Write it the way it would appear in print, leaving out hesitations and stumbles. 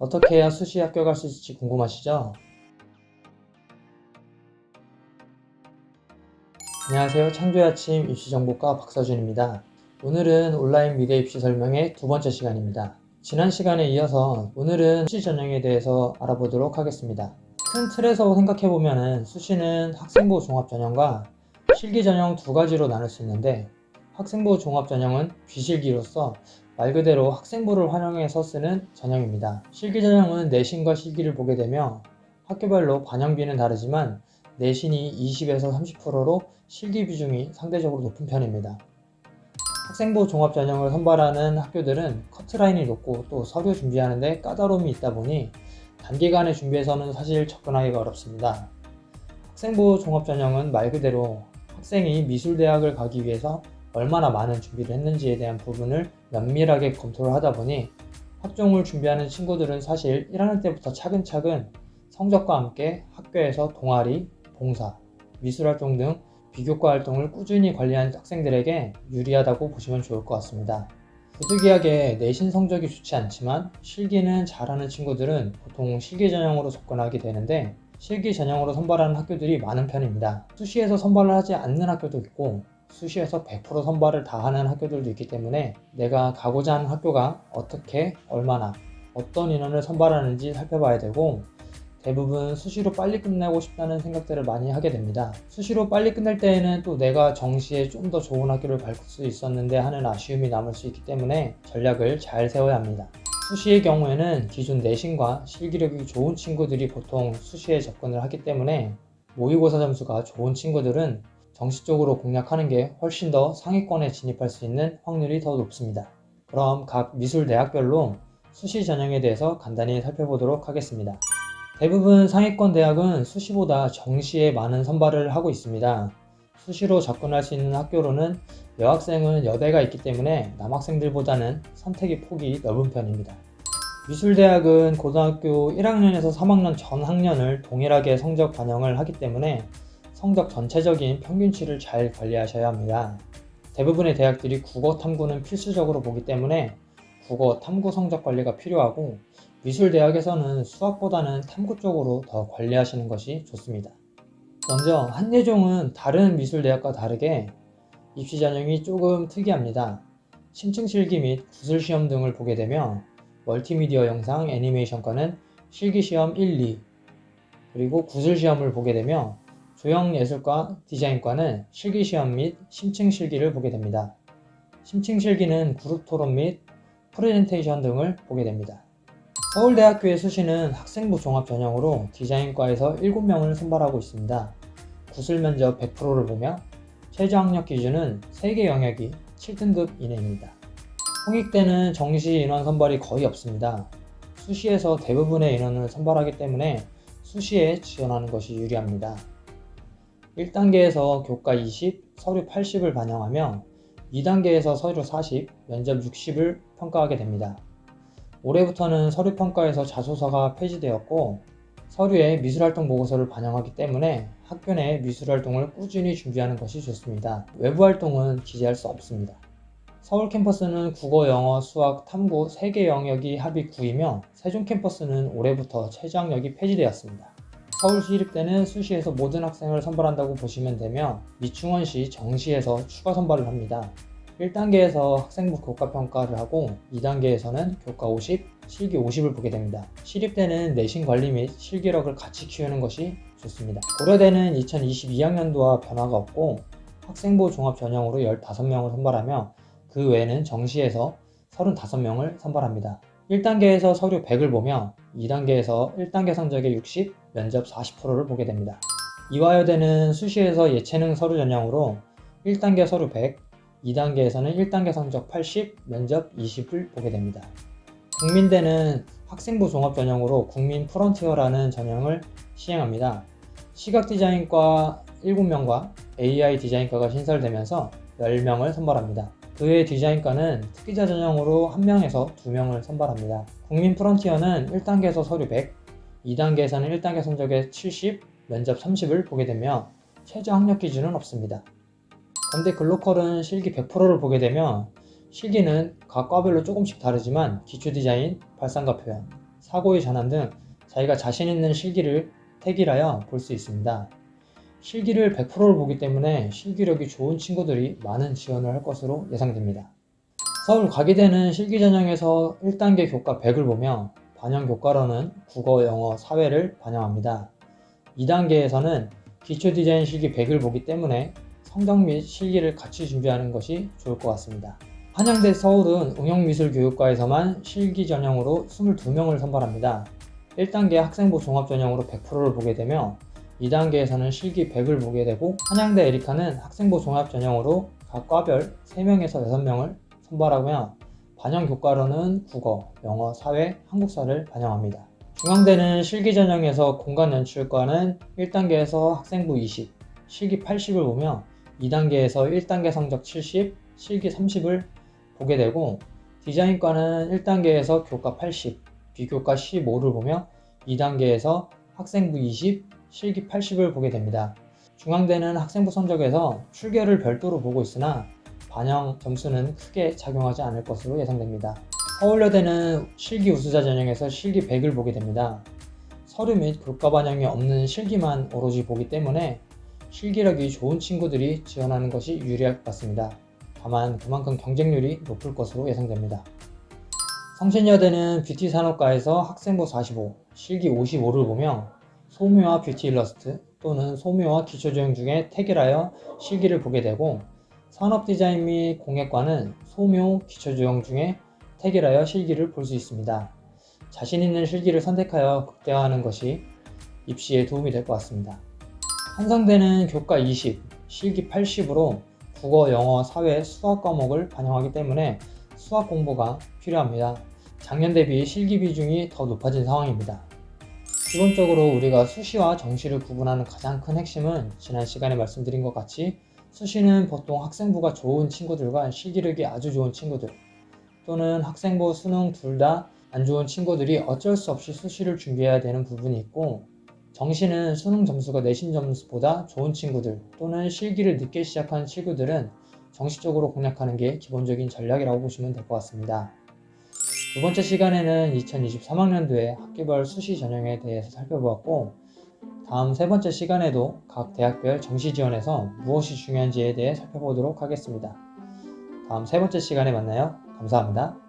어떻게 해야 수시 합격할 수 있을지 궁금하시죠? 안녕하세요. 창조의 아침 입시정보과 박서준입니다. 오늘은 온라인 미래 입시 설명의 두 번째 시간입니다. 지난 시간에 이어서 오늘은 수시 전형에 대해서 알아보도록 하겠습니다. 큰 틀에서 생각해보면 수시는 학생부 종합전형과 실기전형 두 가지로 나눌 수 있는데, 학생부 종합전형은 비실기로서 말 그대로 학생부를 활용해서 쓰는 전형입니다. 실기전형은 내신과 실기를 보게 되며 학교별로 반영비는 다르지만 내신이 20에서 30%로 실기 비중이 상대적으로 높은 편입니다. 학생부 종합전형을 선발하는 학교들은 커트라인이 높고 또 서류 준비하는데 까다로움이 있다 보니 단기간에 준비해서는 사실 접근하기가 어렵습니다. 학생부 종합전형은 말 그대로 학생이 미술대학을 가기 위해서 얼마나 많은 준비를 했는지에 대한 부분을 면밀하게 검토를 하다 보니 학종을 준비하는 친구들은 사실 1학년 때부터 차근차근 성적과 함께 학교에서 동아리, 봉사, 미술활동 등 비교과 활동을 꾸준히 관리한 학생들에게 유리하다고 보시면 좋을 것 같습니다. 부득이하게 내신 성적이 좋지 않지만 실기는 잘하는 친구들은 보통 실기 전형으로 접근하게 되는데, 실기 전형으로 선발하는 학교들이 많은 편입니다. 수시에서 선발을 하지 않는 학교도 있고 수시에서 100% 선발을 다 하는 학교들도 있기 때문에 내가 가고자 하는 학교가 어떻게, 얼마나, 어떤 인원을 선발하는지 살펴봐야 되고, 대부분 수시로 빨리 끝내고 싶다는 생각들을 많이 하게 됩니다. 수시로 빨리 끝낼 때에는 또 내가 정시에 좀 더 좋은 학교를 갈 수 있었는데 하는 아쉬움이 남을 수 있기 때문에 전략을 잘 세워야 합니다. 수시의 경우에는 기존 내신과 실기력이 좋은 친구들이 보통 수시에 접근을 하기 때문에 모의고사 점수가 좋은 친구들은 정시 쪽으로 공략하는 게 훨씬 더 상위권에 진입할 수 있는 확률이 더 높습니다. 그럼 각 미술대학별로 수시 전형에 대해서 간단히 살펴보도록 하겠습니다. 대부분 상위권 대학은 수시보다 정시에 많은 선발을 하고 있습니다. 수시로 접근할 수 있는 학교로는 여학생은 여대가 있기 때문에 남학생들보다는 선택의 폭이 넓은 편입니다. 미술대학은 고등학교 1학년에서 3학년 전 학년을 동일하게 성적 반영을 하기 때문에 성적 전체적인 평균치를 잘 관리하셔야 합니다. 대부분의 대학들이 국어 탐구는 필수적으로 보기 때문에 국어 탐구 성적 관리가 필요하고, 미술대학에서는 수학보다는 탐구 쪽으로 더 관리하시는 것이 좋습니다. 먼저 한예종은 다른 미술대학과 다르게 입시 전형이 조금 특이합니다. 심층실기 및 구술시험 등을 보게 되며 멀티미디어 영상 애니메이션과는 실기시험 1, 2, 그리고 구술시험을 보게 되며 조형예술과 디자인과는 실기시험 및 심층실기를 보게 됩니다. 심층실기는 그룹토론 및 프레젠테이션 등을 보게 됩니다. 서울대학교의 수시는 학생부 종합전형으로 디자인과에서 7명을 선발하고 있습니다. 구술 면접 100%를 보며 최저 학력 기준은 3개 영역이 7등급 이내입니다. 홍익대는 정시 인원 선발이 거의 없습니다. 수시에서 대부분의 인원을 선발하기 때문에 수시에 지원하는 것이 유리합니다. 1단계에서 교과 20, 서류 80을 반영하며 2단계에서 서류 40, 면접 60을 평가하게 됩니다. 올해부터는 서류평가에서 자소서가 폐지되었고 서류에 미술활동 보고서를 반영하기 때문에 학교 내 미술활동을 꾸준히 준비하는 것이 좋습니다. 외부활동은 기재할 수 없습니다. 서울 캠퍼스는 국어, 영어, 수학, 탐구 3개 영역이 합이 9이며 세종 캠퍼스는 올해부터 최저 학력이 폐지되었습니다. 서울시립대는 수시에서 모든 학생을 선발한다고 보시면 되며 미충원시 정시에서 추가 선발을 합니다. 1단계에서 학생부 교과평가를 하고 2단계에서는 교과 50, 실기 50을 보게 됩니다. 시립대는 내신 관리 및 실기력을 같이 키우는 것이 좋습니다. 고려대는 2022학년도와 변화가 없고 학생부 종합 전형으로 15명을 선발하며 그 외에는 정시에서 35명을 선발합니다. 1단계에서 서류 100을 보며 2단계에서 1단계 성적의 60, 면접 40%를 보게 됩니다. 이화여대는 수시에서 예체능 서류 전형으로 1단계 서류 100, 2단계에서는 1단계 성적 80, 면접 20을 보게 됩니다. 국민대는 학생부 종합 전형으로 국민 프론티어라는 전형을 시행합니다. 시각디자인과 7명과 AI 디자인과가 신설되면서 10명을 선발합니다. 그 외 디자인과는 특기자 전형으로 1명에서 2명을 선발합니다. 국민 프론티어는 1단계에서 서류 100, 2단계에서는 1단계 성적의 70, 면접 30을 보게 되며 최저 학력 기준은 없습니다. 건대 글로컬은 실기 100%를 보게 되며 실기는 각 과별로 조금씩 다르지만 기초 디자인, 발상과 표현, 사고의 전환 등 자기가 자신 있는 실기를 택일하여 볼 수 있습니다. 실기를 100%를 보기 때문에 실기력이 좋은 친구들이 많은 지원을 할 것으로 예상됩니다. 서울 과기대는 실기 전형에서 1단계 교과 100을 보며 반영 교과로는 국어, 영어, 사회를 반영합니다. 2단계에서는 기초 디자인 실기 100을 보기 때문에 성적 및 실기를 같이 준비하는 것이 좋을 것 같습니다. 한양대 서울은 응용미술교육과에서만 실기 전형으로 22명을 선발합니다. 1단계 학생부 종합 전형으로 100%를 보게 되며 2단계에서는 실기 100을 보게 되고, 한양대 에리카는 학생부 종합 전형으로 각 과별 3명에서 6명을 선발하며 반영 교과로는 국어, 영어, 사회, 한국사를 반영합니다. 중앙대는 실기 전형에서 공간 연출과는 1단계에서 학생부 20, 실기 80을 보며 2단계에서 1단계 성적 70, 실기 30을 보게 되고, 디자인과는 1단계에서 교과 80, 비교과 15를 보며 2단계에서 학생부 20, 실기 80을 보게 됩니다. 중앙대는 학생부 성적에서 출결을 별도로 보고 있으나 반영 점수는 크게 작용하지 않을 것으로 예상됩니다. 서울여대는 실기 우수자 전형에서 실기 100을 보게 됩니다. 서류 및 교과 반영이 없는 실기만 오로지 보기 때문에 실기력이 좋은 친구들이 지원하는 것이 유리할 것 같습니다. 다만 그만큼 경쟁률이 높을 것으로 예상됩니다. 성신여대는 뷰티 산업과에서 학생부 45, 실기 55를 보며 소묘와 뷰티 일러스트 또는 소묘와 기초조형 중에 택일하여 실기를 보게 되고, 산업디자인 및 공예과는 소묘, 기초조형 중에 택일하여 실기를 볼 수 있습니다. 자신 있는 실기를 선택하여 극대화하는 것이 입시에 도움이 될 것 같습니다. 한성대는 교과 20, 실기 80으로 국어, 영어, 사회, 수학 과목을 반영하기 때문에 수학 공부가 필요합니다. 작년 대비 실기 비중이 더 높아진 상황입니다. 기본적으로 우리가 수시와 정시를 구분하는 가장 큰 핵심은 지난 시간에 말씀드린 것 같이, 수시는 보통 학생부가 좋은 친구들과 실기력이 아주 좋은 친구들, 또는 학생부, 수능 둘 다 안 좋은 친구들이 어쩔 수 없이 수시를 준비해야 되는 부분이 있고, 정시는 수능 점수가 내신 점수보다 좋은 친구들 또는 실기를 늦게 시작한 친구들은 정시적으로 공략하는 게 기본적인 전략이라고 보시면 될 것 같습니다. 두 번째 시간에는 2023학년도의 학기별 수시 전형에 대해서 살펴보았고, 다음 세 번째 시간에도 각 대학별 정시 지원에서 무엇이 중요한지에 대해 살펴보도록 하겠습니다. 다음 세 번째 시간에 만나요. 감사합니다.